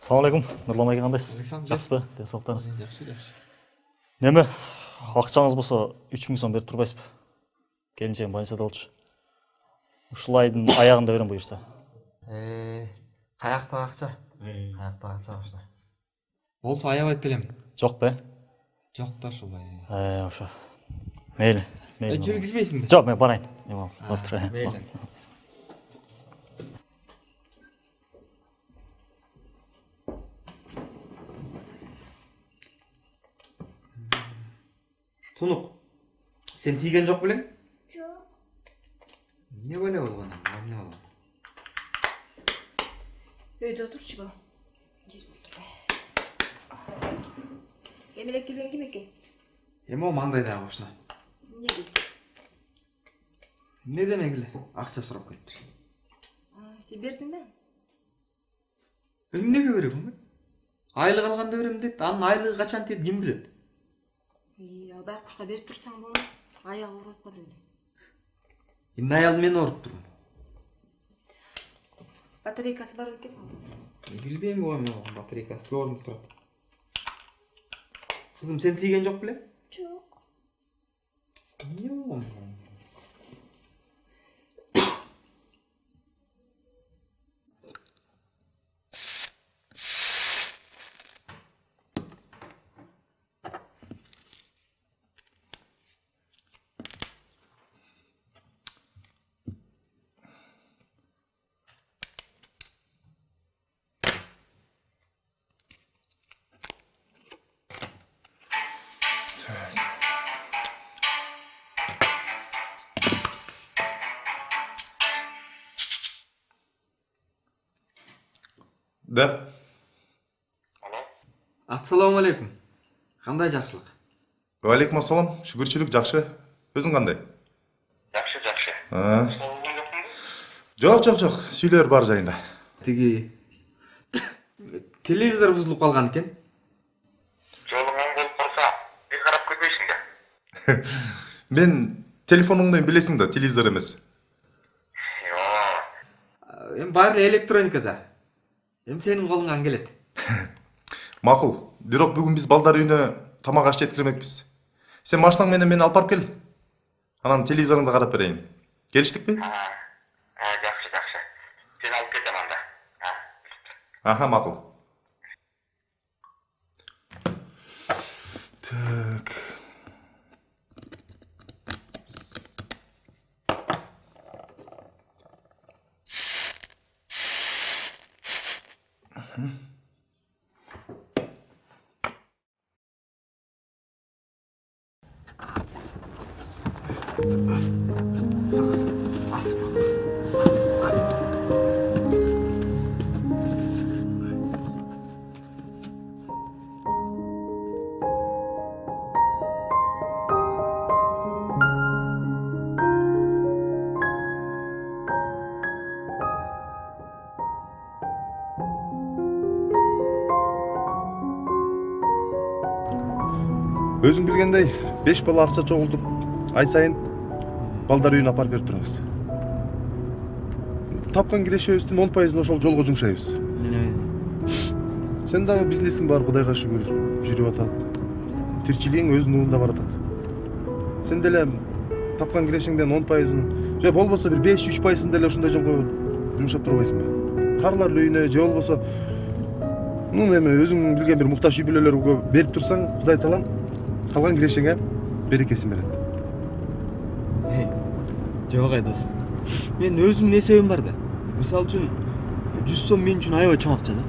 Ассалаумағалейкум, Нұрлан аға қандайсыз? Александр. Жақсы ба? Денсаулықтарыңыз? Жақсы. Неме, ақшаңыз болса 3000 сом беріп тұрбайсыз ба? Келіншегім больницада болчу. Ушул айдын аяғында берем бұйырса. Қаяқтағы ақша? Қаяқтағы ақша ошо. Болса аябайт делем. Жоқ бе? Жоқ да ушулай. Ошо. Мейлі. Жүргүзбейсиңби? Жоқ, мен барайын. Мейлі. Тунук, сен тийген жок белең? Жоқ. Не байлап алган? Эмне болгон? Өйдө отурчу бала. Жерге отур. Эмелек келген ким экен? Эми о маңдайдагы ушуна. Эмне? Эмне демек эле? Акча сурап келиптир. Сен бердиң да? Эмнеге берем? Айлык алганда берем дейт. Анын айлыгы качан тиет ким билет? Ал байкушка берип турсаң болду. Аягы ооруп аткан эле. Эмне аял мен ооруп турмун? Батарейкасы бар экен. Билбейм го мен батарейкасы орнунда турат. Кызым, сен тийген жок белең? Жок. Эмне болгон? Да. Ассаламу алейкум. Кандай жакшылык? Алейкум ассалам. Шүгүрчүлүк жакшы. Өзүң кандай? Жакшы. Жок. Сүйлөр бар жайында. Тиги телевизор бузулуп калган экен. Жолуңан болуп калса, бир карап көрбөйсүң да. Мен телефонуңдан билесиң да, телевизор эмес. Йоо. Эми баары электроника да. Эми сенин колуңан келет. Макул. Бирок бүгүн биз балдар үйүнө тамак аш жеткирмекпиз. Сен машинаң менен мени алып барып кел. Анан телевизоруңду карап берейин. Келиштикпи? Жакшы. Сени алып кетем анда. Аха, макул. Так. Өзүң билгендей 5 бала акча чогултуп, ай сайын балдар үйүнө апарып берип турабыз. Тапкан кирешебиздин 10%-ын ошол жолго жумшайбыз. Сен дагы бизнесиң бар, Кудайга шүгүр, жүрүп атат. Тирчилигиң өз нуунда баратат. Сен деле тапкан кирешиңден 10%-ын, же болбосо бир 5-3%-ын деле ушундай жолго жумшап турбайсыңбы? Карлар үйүнө же болбосо эми өзүң билген бир муктаж үй бүлөлөргө берип турсаң, Кудай таалам калган кирешиңе берекесин берет. Жок досум. Мен өзүмдүн эсебим бар да. Мисалы үчүн 100 сом мен үчүн аябай чоң акча да.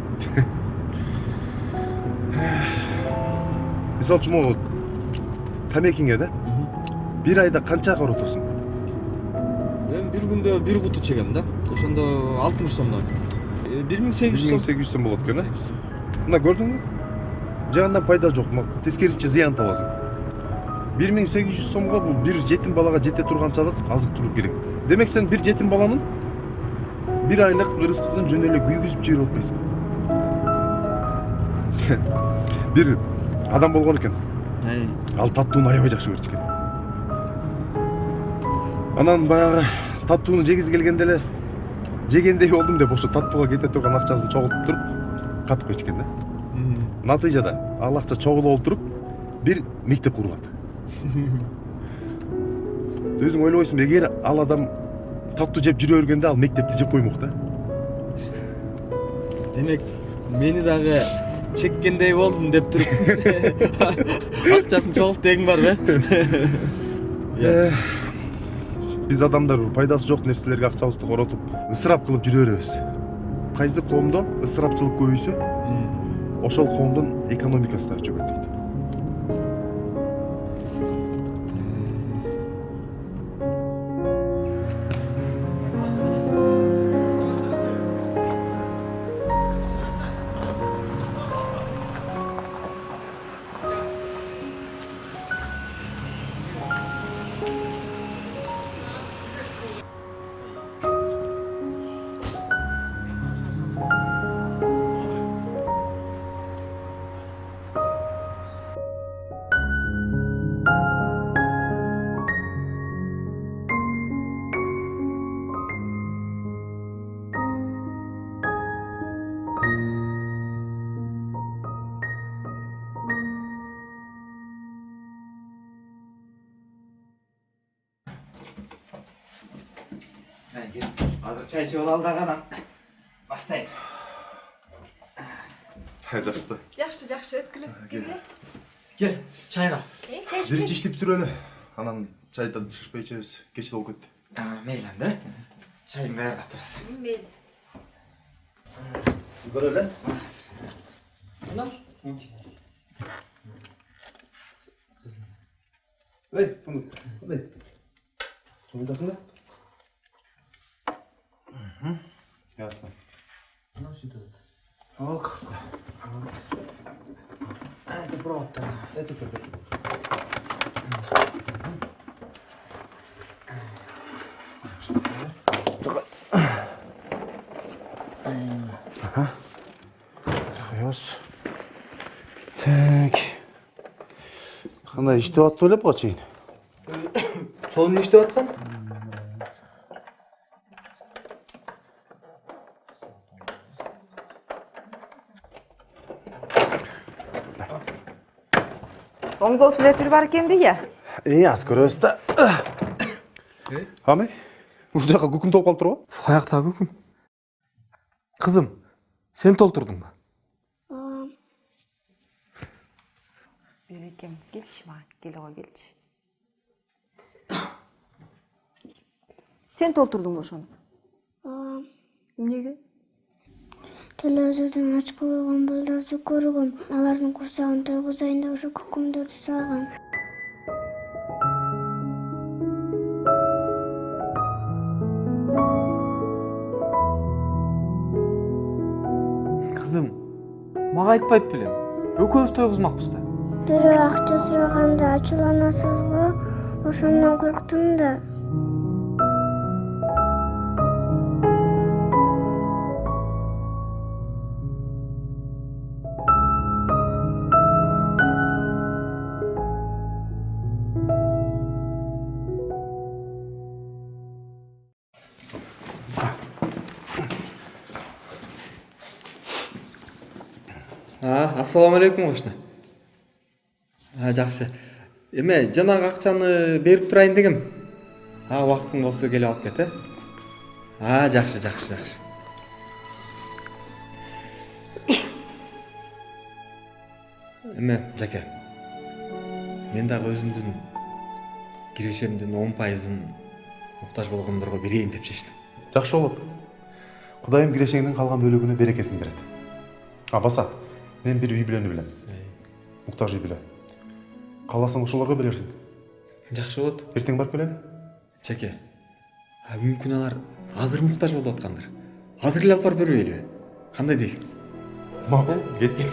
Мисалы үчүн могу тамекиңе да бир айда канча коротосуң? Мен бир күндө бир куту чегем да. Ошондо 60 сомдон. 1800 сом. 1800 сом болот экен, Мына көрдүңбү? Жагынан пайда жок, тескерисинче зыян табасың. 1800 сомго бул бир жетим балага жете турганчалык азык түлүк керек. Демек сен бир жетим баланын бир айлык ырыскысын жөн эле күйгүзүп жибере албайсың. Бир адам болгон экен. Ал таттууну аябай жакшы көрчү экен. Анан баягы таттууну жегизи келгенде эле жегендей болдум деп ошо таттууга кете турган акчасын чогултуп туруп, катып кеткен да. Натыйжада ал акча чогулуп олтуруп бир мектеп курулат. Өзүң ойлойсуңбу, эгер ал адам таттуу жеп жүрө бергенде ал мектепти жеп коймок да. Демек, мени дагы чеккендей болдум деп туруп. Акчасын чогулт деген бар бе? Биз адамдар пайдасы жок нерселерге акчабызды коротуп, ысырап кылып жүрө беребиз. Кайсы коомдо ысырапчылык көбөйсө, ошол коомдун экономикасы да чөгөйт. Азыр чай ичип алалы дагы баштайбыз. Жакшы да. Жакшы, өткүлөп. Кел, чайга. Чай ичип. Биринчи иштеп бүтүрөлү. Анан чайды тышпай ичебиз. Кеч да болуп кетти. Мейли анда. Чайыңды даярдап турасыз. Мейли. Көрөлү. Анам. Эй, кандай? Чоңдасың да? Ясно. Ох. Это провод. Это Так. Кандай иштеп атты ойлоп го чейин. Сонун иштеп аткан? Оңдоочу летир бар экенби я? Аз көрөбүз да. Ами? Бул жака күкүм толуп калып турбу? Каяктагы күкүм? Кызым, сен толтурдуңбу? Берекем, келчи мага, кел го келчи. Сен толтурдуңбу ошону? Эмнеге? Телевизордон ачып койгон балдарды көргөм. Алардын курсагын тойгузайын деп ошо күкүмдөрдү салгам. Кызым, мага айтпайт белем. Экөөбүз тойгузмакпыз да. Бирөө акча сураганда ачууланасыз го, ошондон корктум да. Ассаламу алейкум кошуна. Жакшы. Эме, жанагы акчаны берип турайын дегем. Убактың болсо келип алып кет, жакшы. Эме, жаке. Мен дагы өзүмдүн кирешемдин 10%-ын муктаж болгондорго берейин деп чечтим. Жакшы болот. Кудайым кирешеңдин калган бөлүгүнө берекесин берет. Баса, мен бир үй бүлөнү билем. Муктаж үй бүлө. Кааласаң ошолорго берерсиң. Жакшы болот. Эртең барып келели. Чеке. Мүмкүн алар азыр муктаж болуп аткандыр. Азыр эле алып барып бербейлиби? Кандай дейсиң? Макул, кеттик.